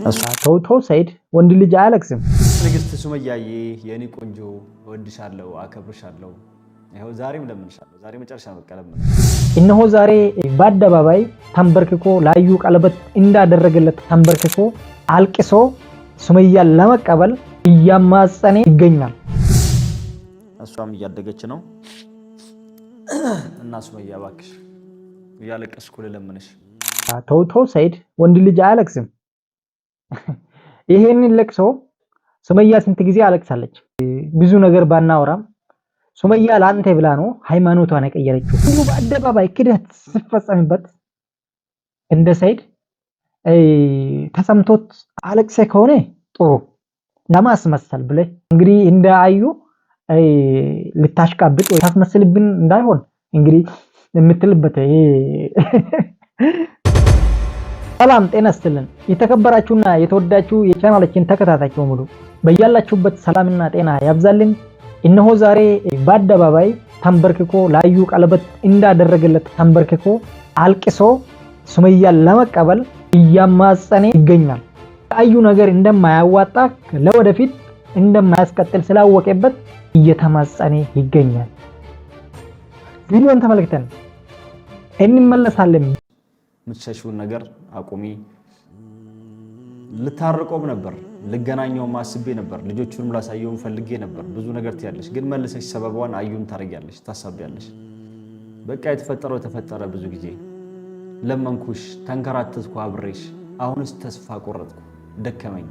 ተው ሰይድ ወንድ ልጅ አያለቅስም። ንግስት ሱመያዬ የኔ ቆንጆ ወድሻለሁ አከብርሻለሁ ይሄው ዛሬም ለምንሻለሁ ዛሬ መጨረሻ መቀለም ነው። እነሆ ዛሬ በአደባባይ ተንበርክኮ ላዩ ቀለበት እንዳደረገለት ተንበርክኮ አልቅሶ ሱመያን ለመቀበል እያማጸነ ይገኛል። እሷም እያደገች ነው እና ሱመያ እባክሽ እያለቀስኩ ለምንሽ። ተው ሰይድ ወንድ ልጅ አያለቅስም። ይሄንን ለቅሶ ሱመያ ስንት ጊዜ አለቅሳለች። ብዙ ነገር ባናወራም ሱመያ ላንተ ብላ ነው ሃይማኖቷን የቀየረችው። ሁሉ በአደባባይ ክደት ሲፈጸምበት እንደ ሰይድ ተሰምቶት አለቅሰ ከሆነ ጥሩ ለማስመሰል ብለህ እንግዲህ እንደ አዩ ልታሽቃብጥ ወይ ታስመስልብን እንዳይሆን እንግዲህ የምትልበት ሰላም ጤና ይስጥልን። የተከበራችሁና የተወዳችሁ የቻናላችን ተከታታዮች በሙሉ በእያላችሁበት ሰላምና ጤና ያብዛልን። እነሆ ዛሬ በአደባባይ ተንበርክኮ ላዩ ቀለበት እንዳደረገለት ተንበርክኮ አልቅሶ ሱመያን ለመቀበል እያማጸነ ይገኛል። አዩ ነገር እንደማያዋጣ ለወደፊት እንደማያስቀጥል ስላወቀበት እየተማጸነ ይገኛል። ቪዲዮን ተመልክተን እንመለሳለን። ምትሸሽውን ነገር አቁሚ። ልታርቆም ነበር ልገናኛው ማስቤ ነበር ልጆቹንም ላሳየውን ፈልጌ ነበር ብዙ ነገር ትያለሽ፣ ግን መልሰሽ ሰበቧን አዩን ታረጋለሽ ታሳቢያለሽ። በቃ የተፈጠረው ተፈጠረ። ብዙ ጊዜ ለመንኩሽ፣ ተንከራተትኩ አብሬሽ። አሁንስ ተስፋ ቆረጥኩ፣ ደከመኝ።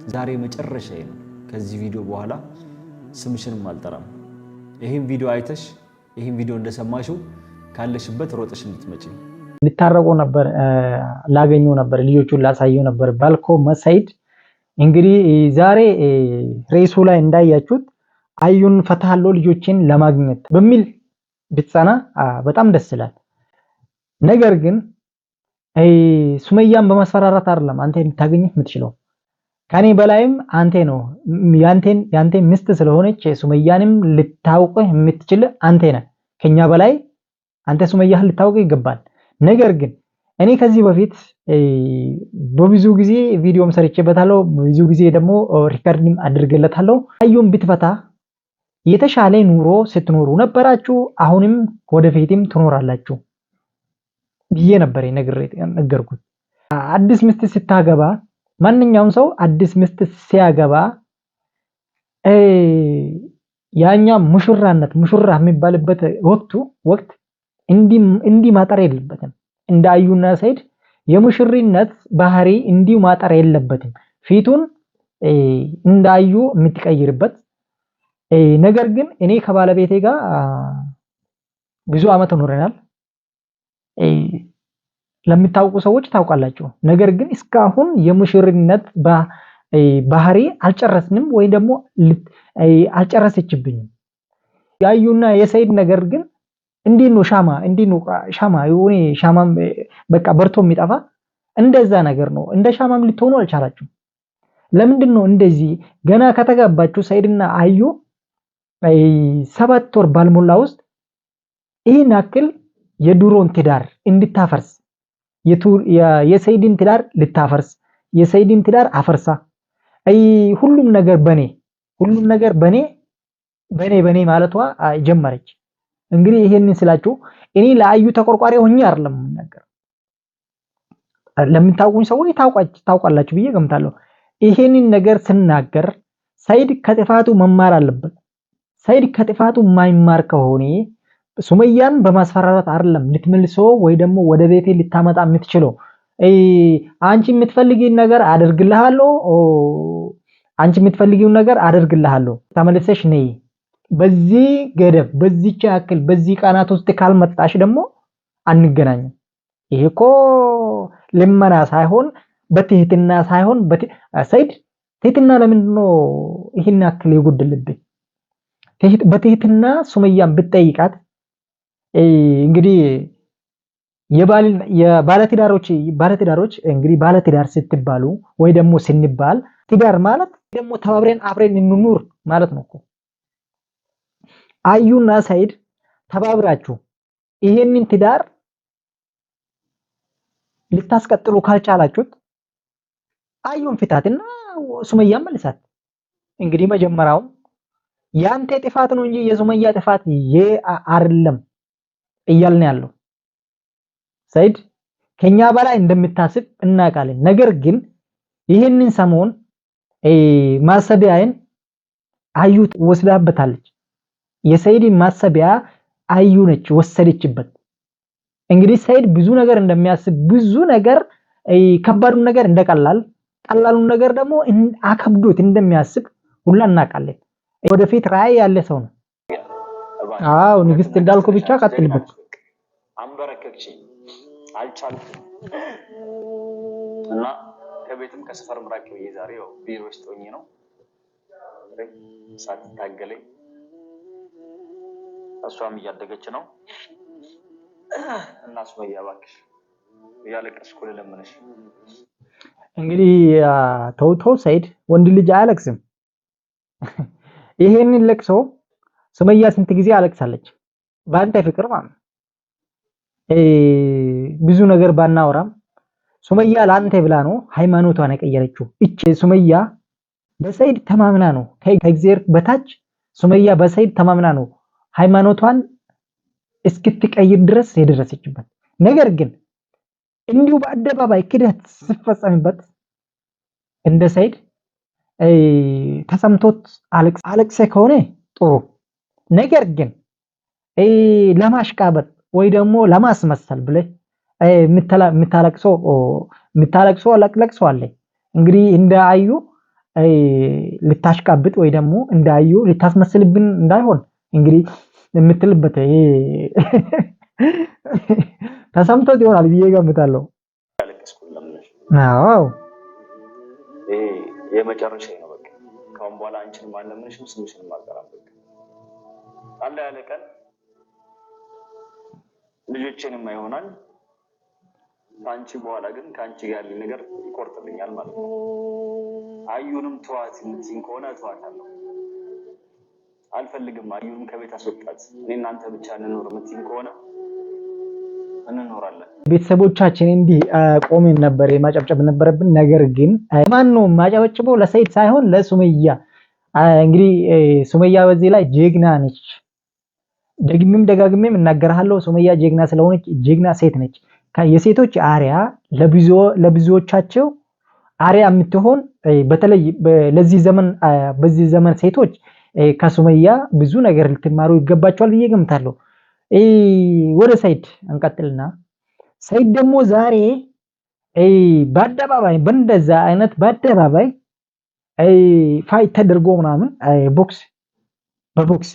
ዛሬ መጨረሻዬ ነው። ከዚህ ቪዲዮ በኋላ ስምሽንም አልጠራም። ይሄን ቪዲዮ አይተሽ ይሄን ቪዲዮ እንደሰማሽው ካለሽበት ሮጠሽ እንድትመጪ ልታረቆ ነበር፣ ላገኘው ነበር፣ ልጆቹን ላሳየው ነበር ባልኮ መሰይድ እንግዲህ ዛሬ ሬሱ ላይ እንዳያችሁት አዩን ፈታለው ልጆችን ለማግኘት በሚል ብትጸና በጣም ደስ ይላል። ነገር ግን ሱመያን በማስፈራራት አይደለም አንተ ልታገኘህ የምትችለው። ከኔ በላይም አንተ ነው ያንተ ሚስት ስለሆነች ሱመያንም ልታውቀህ የምትችል አንተ ነህ። ከኛ በላይ አንተ ሱመያን ልታውቀህ ይገባል። ነገር ግን እኔ ከዚህ በፊት በብዙ ጊዜ ቪዲዮም ሰርቼበታለሁ፣ በብዙ ጊዜ ደግሞ ሪከርድም አድርጌለታለሁ። አዩን ብትፈታ የተሻለ ኑሮ ስትኖሩ ነበራችሁ፣ አሁንም ወደፊትም ትኖራላችሁ ብዬ ነበር ነገርኩት። አዲስ ሚስት ስታገባ ማንኛውም ሰው አዲስ ሚስት ሲያገባ ያኛ ሙሽራ የሚባልበት ወቅት እንዲህ ማጠር የለበትም። እንደ አዩና ሰይድ የሙሽሪነት ባህሪ እንዲሁ ማጠር የለበትም። ፊቱን እንደ አዩ የምትቀይርበት ነገር ግን እኔ ከባለቤቴ ጋር ብዙ አመት ኖረናል። ለምታውቁ ሰዎች ታውቃላችሁ። ነገር ግን እስካሁን የሙሽሪነት ባህሪ አልጨረስንም ወይ ደግሞ አልጨረሰችብኝም። ያዩና የሰይድ ነገር ግን እንዲህ ነው ሻማ የሆነ ሻማም በቃ በርቶ የሚጠፋ እንደዛ ነገር ነው። እንደ ሻማም ልትሆኑ አልቻላችሁም። ለምንድን ነው እንደዚህ? ገና ከተጋባችሁ ሰይድና አዩ 7 ወር ባልሞላ ውስጥ ይህን ያክል የዱሮን ትዳር እንድታፈርስ የሰይድን ትዳር ልታፈርስ የሰይድን ትዳር አፈርሳ ሁሉም ነገር በኔ ማለቷ ጀመረች። እንግዲህ ይሄንን ስላችሁ እኔ ለአዩ ተቆርቋሪ ሆኜ አይደለም የምናገር። ለምታውቁኝ ሰዎች ታውቃላችሁ ብዬ ገምታለሁ። ይሄንን ነገር ስናገር ሰይድ ከጥፋቱ መማር አለበት። ሰይድ ከጥፋቱ የማይማር ከሆነ ሱመያን በማስፈራራት አይደለም ልትመልሶ ወይ ደግሞ ወደ ቤቴ ልታመጣ የምትችለው። አንቺ የምትፈልጊውን ነገር አደርግልሃለሁ ተመልሰሽ ነይ፣ በዚህ ገደብ በዚህች ያክል በዚህ ቀናት ውስጥ ካልመጣሽ ደግሞ አንገናኝም። ይሄ እኮ ልመና ሳይሆን በትህትና ሳይሆን ሰይድ ትህትና ለምንድን ነው ይሄን ያክል የጎደለብኝ? በትህትና ሱመያን ብትጠይቃት እንግዲህ ባለትዳሮች እንግዲህ ባለትዳር ስትባሉ ወይ ደግሞ ስንባል ትዳር ማለት ደግሞ ተባብረን አብረን እንኑር ማለት ነው እኮ። አዩና ሰይድ ተባብራችሁ ይሄንን ትዳር ልታስቀጥሉ ካልቻላችሁት አዩን ፍታትና ሱመያ መልሳት። እንግዲህ መጀመሪያው ያንተ ጥፋት ነው እንጂ የሱመያ ጥፋት አይደለም እያልን ያለው ሰይድ ከኛ በላይ እንደምታስብ እናውቃለን። ነገር ግን ይህንን ሰሞን ማሰቢያዬን አዩ ወስዳበታለች። የሰይድ ማሰቢያ አዩ ነች ወሰደችበት። እንግዲህ ሰይድ ብዙ ነገር እንደሚያስብ ብዙ ነገር ከባዱን ነገር እንደቀላል ቀላሉን ነገር ደግሞ አከብዶት እንደሚያስብ ሁላ እናውቃለን። ወደፊት ራዕይ ያለ ሰው ነው። አዎ ንግስት እንዳልኩ ብቻ ቀጥልበት። አንበረከክሽኝ አልቻልኩም እና ከቤትም ከሰፈርም ራቅ ብዬ ዛሬ ያው ቢሮ ውስጥ ሆኜ ነው ሳትታገለኝ እሷም እያደገች ነው እና ሱመያ እባክሽ እያለቀስኩ ልለምንሽ። እንግዲህ ተው ሰይድ ወንድ ልጅ አያለቅስም። ይሄንን ለቅሶ ሱመያ ስንት ጊዜ አለቅሳለች በአንተ ፍቅር ማለት ነው። ብዙ ነገር ባናወራም ሱመያ ለአንተ ብላ ነው ሃይማኖቷን የቀየረችው። እቺ ሱመያ በሰይድ ተማምና ነው ከእግዚአብሔር በታች ሱመያ በሰይድ ተማምና ነው ሃይማኖቷን እስክትቀይር ድረስ የደረሰችበት። ነገር ግን እንዲሁ በአደባባይ ክደት ሲፈጸምበት እንደ ሰይድ ተሰምቶት አለቅሰ ከሆነ ጥሩ። ነገር ግን ለማሽቃበጥ ወይ ደግሞ ለማስመሰል ብለህ የምታለቅሰው ለቅሶ አለ። እንግዲህ እንደ አዩ ልታሽቃብጥ ወይ ደግሞ እንደ አዩ ልታስመስልብን እንዳይሆን እንግዲህ የምትልበት ተሰምቶት ይሆናል ብዬ ገምታለሁ። አዎ የመጨረሻ ነው በቃ። ካሁን በኋላ አንቺን ማለምንሽም ስምሽንም አልጠራም በቃ። አለ ያለ ቀን ልጆቼንም አይሆናል አንቺ በኋላ ግን ካንቺ ጋር ያለ ነገር ይቆርጥልኛል ማለት ነው። አዩንም ተዋት የምትይኝ ከሆነ ተዋታለሁ። አልፈልግም አዩንም ከቤት አስወጣት። እኔ እናንተ ብቻ እንኖር የምትይኝ ከሆነ እንኖራለን። ቤተሰቦቻችን እንዲህ ቆሜን ነበር ማጨብጨብ ነበረብን። ነገር ግን ማን ነው ማጨብጨበው? ለሰይድ ሳይሆን ለሱመያ። እንግዲህ ሱመያ በዚህ ላይ ጀግና ነች። ደጋግሜም እናገራለሁ። ሱመያ ጀግና ስለሆነች ጀግና ሴት ነች። የሴቶች አሪያ ለብዙዎቻቸው አሪያ የምትሆን በተለይ ለዚህ ዘመን በዚህ ዘመን ሴቶች ከሱመያ ብዙ ነገር ልትማሩ ይገባቸዋል ብዬ ገምታለሁ። ወደ ሰይድ እንቀጥልና ሰይድ ደግሞ ዛሬ በአደባባይ በእንደዛ አይነት በአደባባይ ፋይት ተደርጎ ምናምን በቦክስ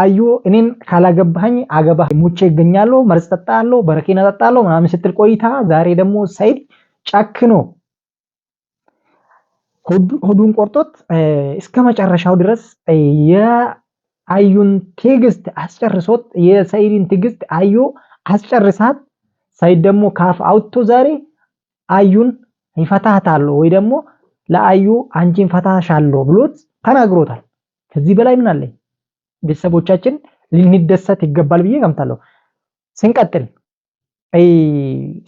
አዩ እኔን ካላገባኝ አገባህ ሙቼ ይገኛለሁ መርዝ ጠጣለሁ በረኪና ጠጣለሁ ምናምን ስትል ቆይታ ዛሬ ደግሞ ሰይድ ጨክኖ ሆዱን ቆርጦት እስከ መጨረሻው ድረስ የአዩን ትዕግስት አስጨርሶት የሰይድን ትዕግስት አዩ አስጨርሳት ሰይድ ደግሞ ካፍ አውጥቶ ዛሬ አዩን ይፈታታለሁ ወይ ደግሞ ለአዩ አንቺን ፈታሻለሁ ብሎት ተናግሮታል። ከዚህ በላይ ምን አለ? ቤተሰቦቻችን ልንደሰት ይገባል ብዬ ገምታለሁ። ስንቀጥል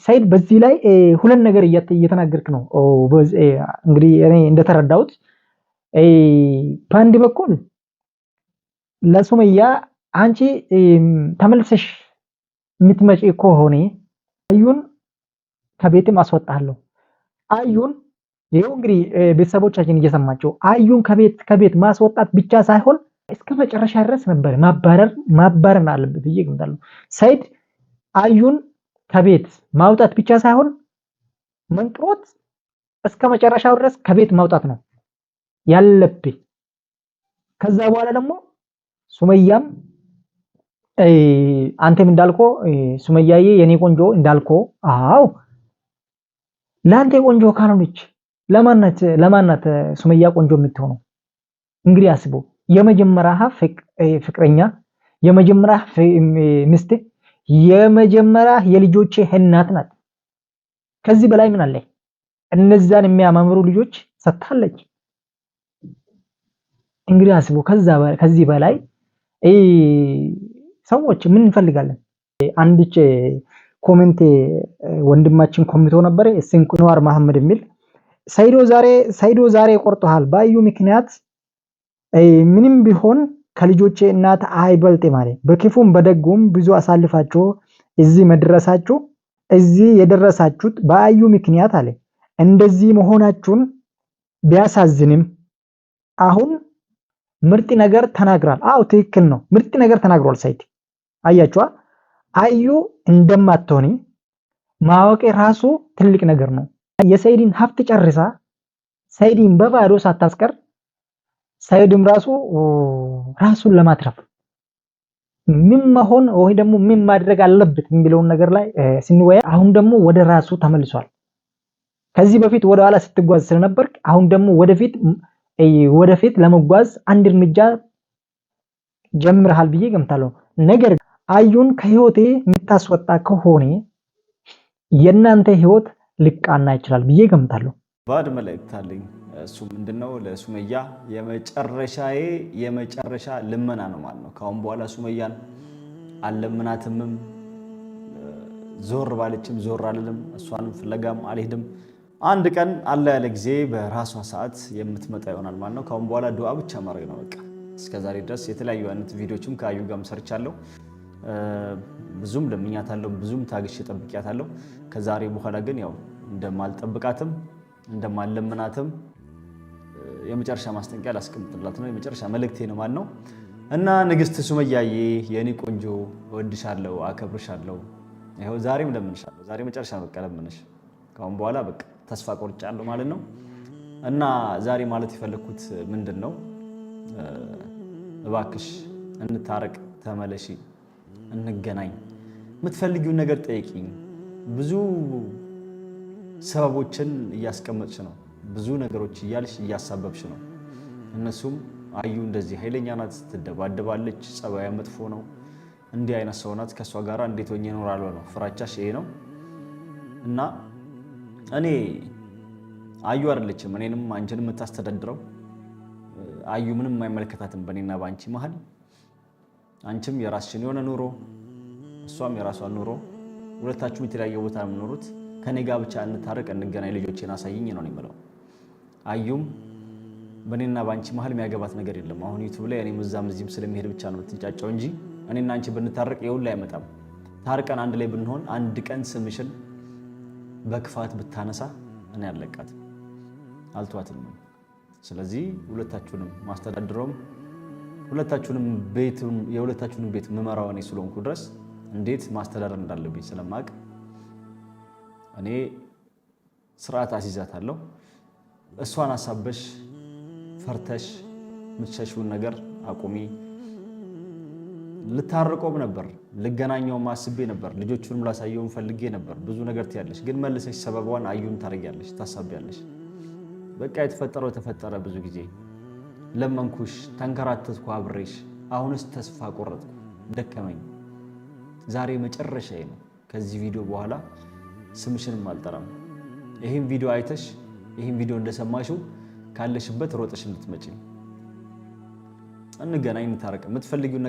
ሰይድ በዚህ ላይ ሁለት ነገር እየተናገርክ ነው። እንግዲህ እኔ እንደተረዳሁት በአንድ በኩል ለሱመያ አንቺ ተመልሰሽ የምትመጪ ከሆነ አዩን ከቤትም አስወጣለሁ። አዩን ይሄው እንግዲህ ቤተሰቦቻችን እየሰማቸው አዩን ከቤት ማስወጣት ብቻ ሳይሆን እስከ መጨረሻ ድረስ ነበር ማባረር አለበት ብዬ ገምታለሁ። ሰይድ አዩን ከቤት ማውጣት ብቻ ሳይሆን መንቅሮት እስከ መጨረሻው ድረስ ከቤት ማውጣት ነው ያለብህ። ከዛ በኋላ ደግሞ ሱመያም አንተም እንዳልኮ ሱመያዬ የኔ ቆንጆ እንዳልኮ አዎ ላንተ ቆንጆ ካልሆነች ለማናት ሱመያ ቆንጆ የምትሆነው? እንግዲህ አስቦ የመጀመሪያ ፍቅረኛ የመጀመሪያ ሚስት የመጀመሪያ የልጆቼ እናት ናት። ከዚህ በላይ ምን አለ? እነዛን የሚያማምሩ ልጆች ሰጥታለች። እንግዲህ አስቦ ከዚህ በላይ ሰዎች ምን እንፈልጋለን? አንድች ኮሜንት ወንድማችን ኮሚቶ ነበር ሲንኩኗር መሐመድ የሚል ሰይዶ ዛሬ ቆርጦሃል ባዩ ምክንያት ምንም ቢሆን ከልጆቼ እናት አይበልጥ ማለት በክፉም በደጉም ብዙ አሳልፋችሁ እዚህ መድረሳችሁ እዚህ የደረሳችሁት ባዩ ምክንያት አለ። እንደዚህ መሆናችሁን ቢያሳዝንም አሁን ምርጥ ነገር ተናግራል። አው ትክክል ነው። ምርጥ ነገር ተናግሯል ሰይድ። አያችኋ አዩ እንደማትሆኒ ማወቅ ራሱ ትልቅ ነገር ነው። የሰይድን ሀብት ጨርሳ ሰይድን በባዶ ሳታስቀር ሰይድም ራሱን ለማትረፍ ምን መሆን ወይ ደግሞ ምን ማድረግ አለበት የሚለውን ነገር ላይ ስንወያ አሁን ደግሞ ወደ ራሱ ተመልሷል። ከዚህ በፊት ወደ ኋላ ስትጓዝ ስለነበር አሁን ደግሞ ወደፊት ለመጓዝ አንድ እርምጃ ጀምረሃል ብዬ ገምታለሁ። ነገር አዩን ከህይወቴ የምታስወጣ ከሆነ የናንተ ህይወት ሊቃና ይችላል ብዬ ገምታለሁ። ባድ መልእክት አለኝ። እሱ ምንድነው ለሱመያ የመጨረሻ ልመና ነው ማለት ነው። ካሁን በኋላ ሱመያን አልለምናትምም፣ ዞር ባለችም ዞር አልልም፣ እሷንም ፍለጋም አልሄድም። አንድ ቀን አለ ያለ ጊዜ በራሷ ሰዓት የምትመጣ ይሆናል ማለት ነው። ካሁን በኋላ ዱዓ ብቻ ማድረግ ነው በቃ። እስከዛሬ ድረስ የተለያዩ አይነት ቪዲዮችም ከአዩ ጋርም ሰርቻለሁ። ብዙም ለምኛታለሁ፣ ብዙም ታግሼ ጠብቂያታለሁ። ከዛሬ በኋላ ግን ያው እንደማልጠብቃትም እንደማልለምናትም የመጨረሻ ማስጠንቀቂያ ላስቀምጥላት ነው። የመጨረሻ መልእክቴ ነው ማለት ነው። እና ንግስት ሱመያዬ የኔ ቆንጆ እወድሻለሁ፣ አከብርሻለሁ። ይኸው ዛሬም ለምንሻለሁ። ዛሬ መጨረሻ በቃ ለምንሽ። ካሁን በኋላ በቃ ተስፋ ቆርጫለሁ ማለት ነው። እና ዛሬ ማለት የፈለኩት ምንድነው፣ እባክሽ እንታረቅ፣ ተመለሺ፣ እንገናኝ፣ የምትፈልጊውን ነገር ጠይቂኝ። ብዙ ሰበቦችን እያስቀመጥሽ ነው፣ ብዙ ነገሮች እያልሽ እያሳበብሽ ነው። እነሱም አዩ እንደዚህ ኃይለኛ ናት፣ ትደባደባለች፣ ጸባያ መጥፎ ነው፣ እንዲህ አይነት ሰው ናት፣ ከእሷ ጋር እንዴት ሆኜ እኖራለሁ ነው ፍራቻሽ፣ ይሄ ነው። እና እኔ አዩ አይደለችም እኔንም አንቺንም የምታስተዳድረው። አዩ ምንም የማይመለከታትም በእኔና በአንቺ መሀል። አንቺም የራስሽን የሆነ ኑሮ፣ እሷም የራሷን ኑሮ፣ ሁለታችሁም የተለያየ ቦታ ነው የምኖሩት። ከኔ ጋር ብቻ እንታረቅ፣ እንገናኝ፣ ልጆቼን አሳይኝ ነው የሚለው። አዩም በእኔና በአንቺ መሀል የሚያገባት ነገር የለም። አሁን ዩቲዩብ ላይ እኔም እዛም እዚህም ስለሚሄድ ብቻ ነው የምትንጫጫው እንጂ እኔና አንቺ ብንታረቅ የሁሉ አይመጣም። ታርቀን አንድ ላይ ብንሆን አንድ ቀን ስምሽን በክፋት ብታነሳ እኔ አለቃት አልተዋትም። ስለዚህ ሁለታችሁንም ማስተዳድረውም የሁለታችሁንም ቤት መመራው እኔ ስለሆንኩ ድረስ እንዴት ማስተዳደር እንዳለብኝ ስለማቅ እኔ ስርዓት አስይዛታለሁ። እሷን አሳበሽ ፈርተሽ የምትሸሽውን ነገር አቁሚ። ልታርቆም ነበር፣ ልገናኘውም አስቤ ነበር፣ ልጆቹንም ላሳየውም ፈልጌ ነበር። ብዙ ነገር ትያለሽ፣ ግን መልሰሽ ሰበቧን አዩን ታረጊያለሽ፣ ታሳቢያለሽ። በቃ የተፈጠረው ተፈጠረ። ብዙ ጊዜ ለመንኩሽ፣ ተንከራተትኩ አብሬሽ። አሁንስ ተስፋ ቆረጥኩ፣ ደከመኝ። ዛሬ መጨረሻዬ ነው። ከዚህ ቪዲዮ በኋላ ስምሽንም አልጠራም። ይህን ቪዲዮ አይተሽ ይህን ቪዲዮ እንደሰማሽው ካለሽበት ሮጠሽ እንድትመጪ እንገናኝ፣ እንታረቅ። የምትፈልጊውን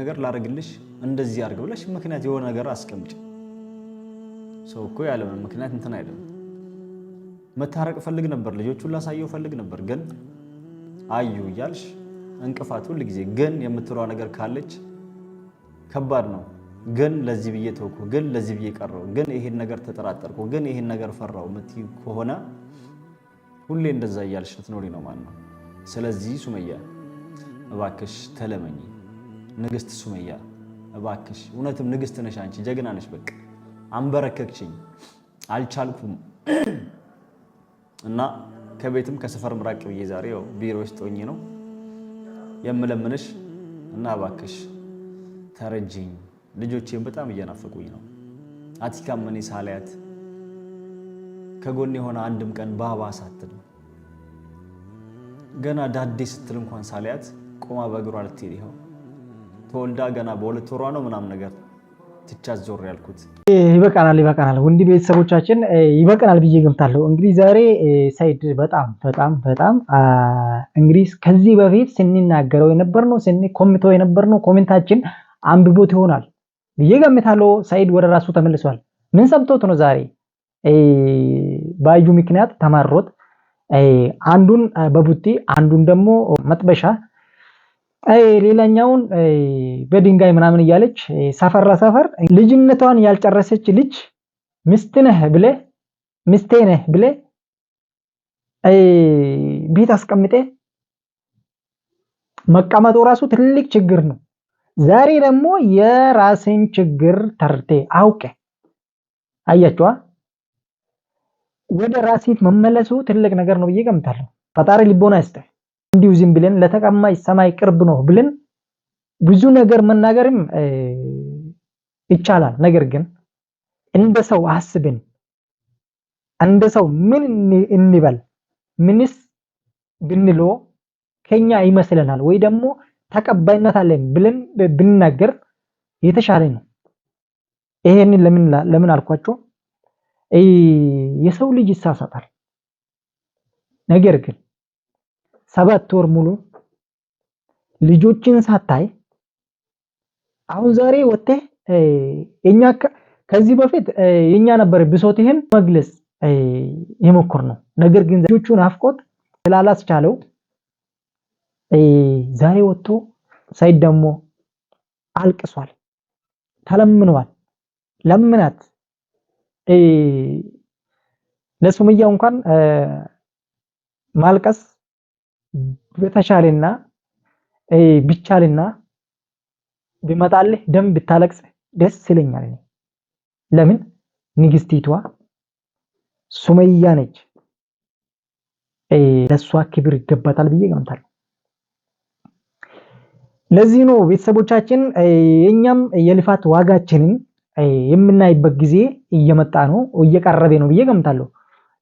ነገር ላደርግልሽ እንደዚህ አድርግ ብለሽ ምክንያት የሆነ ነገር አስቀምጪ። ሰው እኮ ያለ ምክንያት እንትን አይደለም። መታረቅ ፈልግ ነበር፣ ልጆቹን ላሳየው ፈልግ ነበር፣ ግን አዩ እያልሽ እንቅፋት ሁል ጊዜ ግን የምትለው ነገር ካለች ከባድ ነው። ግን ለዚህ ብዬ ተውኩ፣ ግን ለዚህ ብዬ ቀረው፣ ግን ይሄን ነገር ተጠራጠርኩ፣ ግን ይሄን ነገር ፈራው የምትይ ከሆነ ሁሌ እንደዛ እያልሽ ልትኖሪ ነው ማለት ነው። ስለዚህ ሱመያ እባክሽ ተለመኝ፣ ንግስት ሱመያ እባክሽ። እውነትም ንግስት ነሽ አንቺ፣ ጀግና ነሽ። በቃ አንበረከክሽኝ፣ አልቻልኩም እና ከቤትም ከሰፈር ምራቅ ብዬ ዛሬ ያው ቢሮ ውስጥ ሆኜ ነው የምለምንሽ እና እባክሽ ተረጅኝ። ልጆቼም በጣም እየናፈቁኝ ነው። አቲካም እኔ ሳላያት ከጎን የሆነ አንድም ቀን ባባ ሳትል ገና ዳዴ ስትል እንኳን ሳላያት ቆማ በእግሯ ልትሄድ ይኸው ተወልዳ ገና በሁለት ወሯ ነው ምናምን ነገር ትቻት ዞር ያልኩት። ይበቃናል ወንዲ ቤተሰቦቻችን ይበቃናል ብዬ ገምታለሁ። እንግዲህ ዛሬ ሰይድ በጣም እንግዲህ ከዚህ በፊት ስንናገረው የነበርነው ኮሚቴው የነበርነው ኮሜንታችን አንብቦት ይሆናል ብዬ ገምታለሁ። ሰይድ ወደ ራሱ ተመልሷል። ምን ሰምቶት ነው ዛሬ ባዩ ምክንያት ተማሮት አንዱን በቡጢ አንዱን ደግሞ መጥበሻ ሌላኛውን በድንጋይ ምናምን እያለች ሰፈራ ሰፈር ልጅነቷን ያልጨረሰች ልጅ ሚስት ነህ ብለ ቤት አስቀምጤ መቀመጡ ራሱ ትልቅ ችግር ነው። ዛሬ ደግሞ የራስን ችግር ተርቴ አውቀ አያችዋ ወደ ራስህ መመለሱ ትልቅ ነገር ነው ብዬ ገምታለሁ። ፈጣሪ ልቦና ይስጥህ። እንዲሁ ዝም ብለን ለተቀማጭ ሰማይ ቅርብ ነው ብለን ብዙ ነገር መናገርም ይቻላል። ነገር ግን እንደ ሰው አስብን እንደ ሰው ምን እንበል ምንስ ብንሎ ከኛ ይመስለናል ወይ ደግሞ ተቀባይነት አለን ብለን ብንናገር የተሻለ ነው። ይሄንን ለምን አልኳቸው? የሰው ልጅ ይሳሳታል። ነገር ግን 7 ወር ሙሉ ልጆችን ሳታይ አሁን ዛሬ ወጥተህ የኛ ከዚህ በፊት የኛ ነበር ብሶትህን መግለጽ የሞከር ነው። ነገር ግን ልጆቹን አፍቆት ስላላስቻለው ዛሬ ወጥቶ ሳይድ ደግሞ አልቅሷል፣ ተለምኗል። ለምናት ለሱመያ እንኳን ማልቀስ በተሻለና ቢቻልና ቢመጣልህ ደም ብታለቅስ ደስ ይለኛል። ለምን ንግስቲቷ ሱመያ ነች። ለሷ ክብር ይገባታል ብዬ ገምታለሁ። ለዚህ ነው ቤተሰቦቻችን የኛም የልፋት ዋጋችንን የምናይበት ጊዜ እየመጣ ነው እየቀረበ ነው ብዬ ገምታለሁ።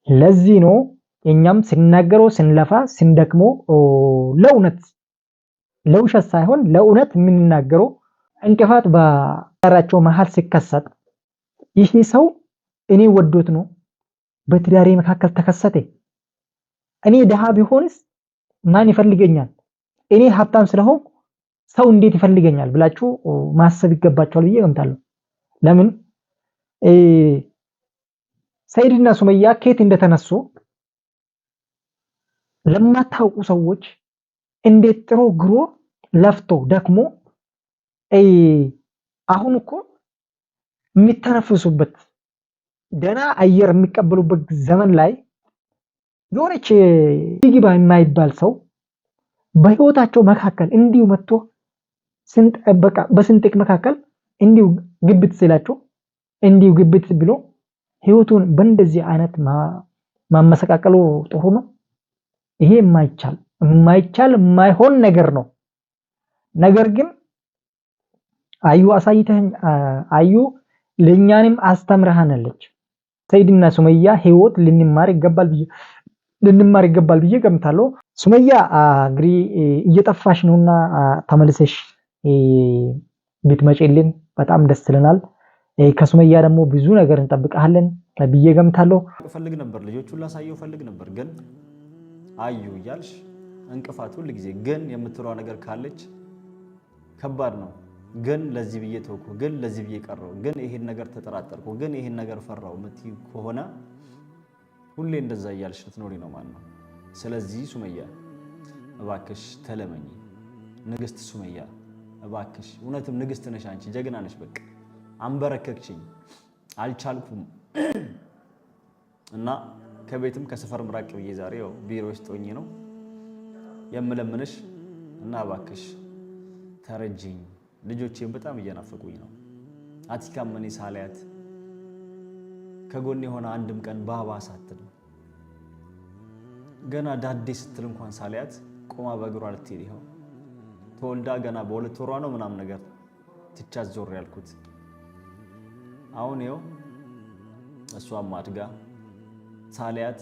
ለዚህ ነው የኛም ስናገረው ስንለፋ ስንደክሞ ለእውነት ለውሸት ሳይሆን ለእውነት የምንናገረው እንቅፋት በራቸው መሃል ሲከሰት ይህ ሰው እኔ ወዶት ነው በትዳሬ መካከል ተከሰተ፣ እኔ ደሃ ቢሆንስ ማን ይፈልገኛል፣ እኔ ሀብታም ስለሆንኩ ሰው እንዴት ይፈልገኛል ብላችሁ ማሰብ ይገባችኋል ብዬ ገምታለሁ። ለምን ሰይድና ሱመያ ከየት እንደተነሱ ለማታውቁ ሰዎች እንዴት ጥሮ ግሮ ለፍቶ ደክሞ አሁን እኮ የሚተነፍሱበት ደና አየር የሚቀበሉበት ዘመን ላይ የሆነች ይግባ የማይባል ሰው በህይወታቸው መካከል እንዲሁ መጥቶ በቃ በስንጥቅ መካከል እንዲሁ ግብት ሲላቸው እንዲሁ ግብት ብሎ ህይወቱን በእንደዚህ አይነት ማመሰቃቀሉ ጥሩ ነው? ይሄ የማይቻል የማይሆን ነገር ነው። ነገር ግን አዩ አሳይተኝ አዩ ለኛንም አስተምረሃናለች። ሰይድና ሱመያ ህይወት ልንማር ይገባል ብዬ ገምታለሁ። ሱመያ እንግዲህ እየጠፋሽ ነውና ተመልሰሽ ብትመጪልን በጣም ደስ ይለናል። ከሱመያ ደግሞ ብዙ ነገር እንጠብቃለን ብዬ ገምታለሁ። ፈልግ ነበር ልጆቹን ላሳየው ፈልግ ነበር፣ ግን አዩ እያልሽ እንቅፋት ሁሉ ጊዜ ግን የምትለው ነገር ካለች ከባድ ነው። ግን ለዚህ ብዬ ተውኩ፣ ግን ለዚህ ብዬ ቀረው፣ ግን ይሄን ነገር ተጠራጠርኩ፣ ግን ይሄን ነገር ፈራው ምትይ ከሆነ ሁሌ እንደዛ እያልሽ ልትኖሪ ነው ማለት ነው። ስለዚህ ሱመያ እባክሽ ተለመኝ፣ ንግስት ሱመያ እባክሽ። እውነትም ንግስት ነሽ አንቺ፣ ጀግና ነሽ። በቃ አንበረከክሽኝ፣ አልቻልኩም እና ከቤትም ከሰፈር ምራቅ ብዬ ዛሬ ያው ቢሮ ውስጥ ሆኜ ነው የምለምንሽ እና እባክሽ ተረጅኝ። ልጆቼም በጣም እየናፈቁኝ ነው። አቲካም እኔ ሳላያት ከጎን የሆነ አንድም ቀን ባባ ሳትል ገና ዳዴ ስትል እንኳን ሳላያት ቆማ በእግሯ ልትሄድ ይኸው ተወልዳ ገና በ2 ወሯ ነው ምናምን ነገር ትቻት ዞር ያልኩት። አሁን ይኸው እሷም አድጋ ሳላያት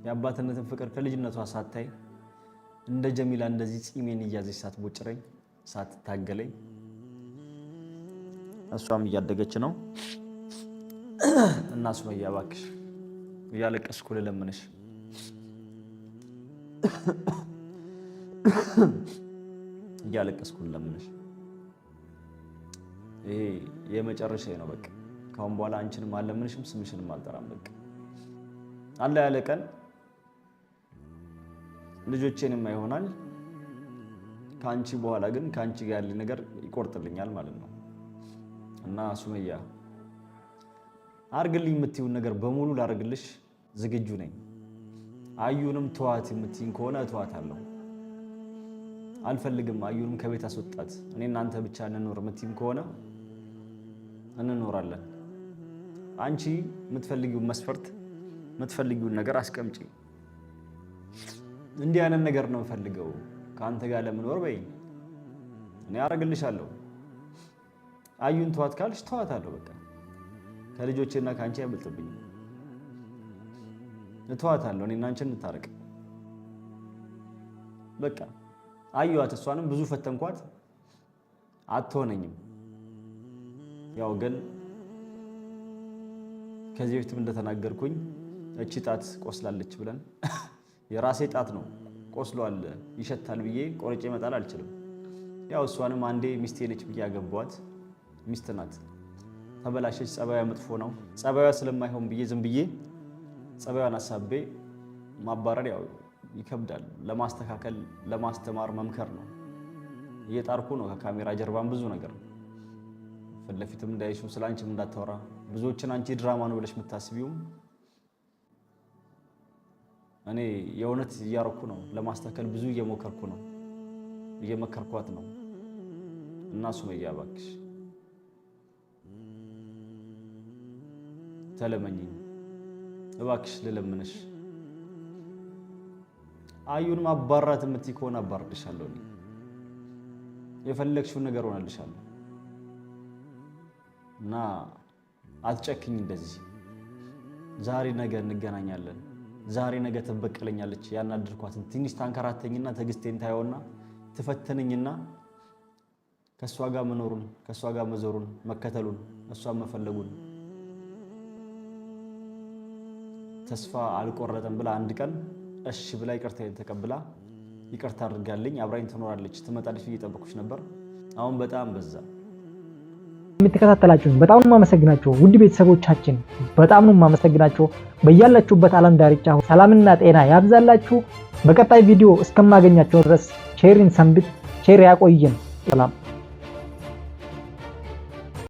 የአባትነትን ፍቅር ከልጅነቷ ሳታይ እንደ ጀሚላ እንደዚህ ጺሜን እያዘች ሳትቦጭረኝ ሳትታገለኝ እሷም እያደገች ነው። እና ሱመያ እባክሽ እያለቀስኩ ልለምንሽ ይሄ የመጨረሻዬ ነው። በቃ ካሁን በኋላ አንቺንም አለምንሽም ስምሽንም አልጠራም በቃ አለ ያለ ቀን ልጆቼንም አይሆናል ካንቺ በኋላ ግን ካንቺ ጋር ያለ ነገር ይቆርጥልኛል ማለት ነው እና ሱመያ አርግልኝ የምትይው ነገር በሙሉ ላርግልሽ ዝግጁ ነኝ አዩንም ተዋት የምትይኝ ከሆነ ተዋታለሁ አልፈልግም አዩንም ከቤት አስወጣት እኔ እናንተ ብቻ እንኖር የምትይኝ ከሆነ እንኖራለን አንቺ የምትፈልጊው መስፈርት የምትፈልጊው ነገር አስቀምጪ እንዲህ አይነት ነገር ነው ፈልገው ካንተ ጋር ለምኖር በይ እኔ አረግልሻለሁ አዩን ተዋት ካልሽ ተዋታለሁ በቃ ከልጆቼና ካንቺ አይበልጥብኝ ተዋታለሁ እኔና አንቺ እንታረቅ በቃ አዩዋት እሷንም ብዙ ፈተንኳት አትሆነኝም ያው ግን ከዚህ በፊትም እንደተናገርኩኝ እቺ ጣት ቆስላለች ብለን የራሴ ጣት ነው ቆስሏል ይሸታል ብዬ ቆርጬ መጣል አልችልም ያው እሷንም አንዴ ሚስቴ ነች ብዬ ያገባዋት ሚስት ናት ተበላሸች ጸባያ መጥፎ ነው ጸባያ ስለማይሆን ብዬ ዝም ብዬ ጸባያን አሳቤ ማባረር ያው ይከብዳል ለማስተካከል ለማስተማር መምከር ነው እየጣርኩ ነው ከካሜራ ጀርባን ብዙ ነገር ፍለፊትም እንዳይሹ ስላንቺም እንዳታወራ ብዙዎችን አንቺ ድራማ ነው ብለሽ የምታስቢውም እኔ የእውነት እያረኩ ነው ለማስተካከል ብዙ እየሞከርኩ ነው እየመከርኳት ነው እና ሱመያ እባክሽ ተለመኚኝ እባክሽ ልለምንሽ አዩንም አባራት የምትይ ከሆነ አባርድሻለሁ እኔ የፈለግሽውን ነገር ሆነልሻለሁ እና አትጨክኝ እንደዚህ ዛሬ ነገ እንገናኛለን ዛሬ ነገ ተበቀለኛለች ያናድርኳትን ትንሽ ታንከራተኝና ተግስቴን ታየውና ትፈተነኝና ከሷ ጋር መኖሩን ከሷ ጋር መዞሩን መከተሉን እሷን መፈለጉን ተስፋ አልቆረጠም ብላ አንድ ቀን እሺ ብላ ይቅርታዬን ተቀብላ ይቅርታ አድርጋልኝ አብራኝ ትኖራለች ትመጣለች እየጠበኩሽ ነበር አሁን በጣም በዛ የምትከታተላችሁኝ በጣም ነው ማመሰግናችሁ ውድ ቤተሰቦቻችን በጣም ነው ማመሰግናችሁ በእያላችሁበት ዓለም ዳርቻ ሰላምና ጤና ያብዛላችሁ በቀጣይ ቪዲዮ እስከማገኛችሁ ድረስ ሼርን ሰንብት ሼር ያቆየን ሰላም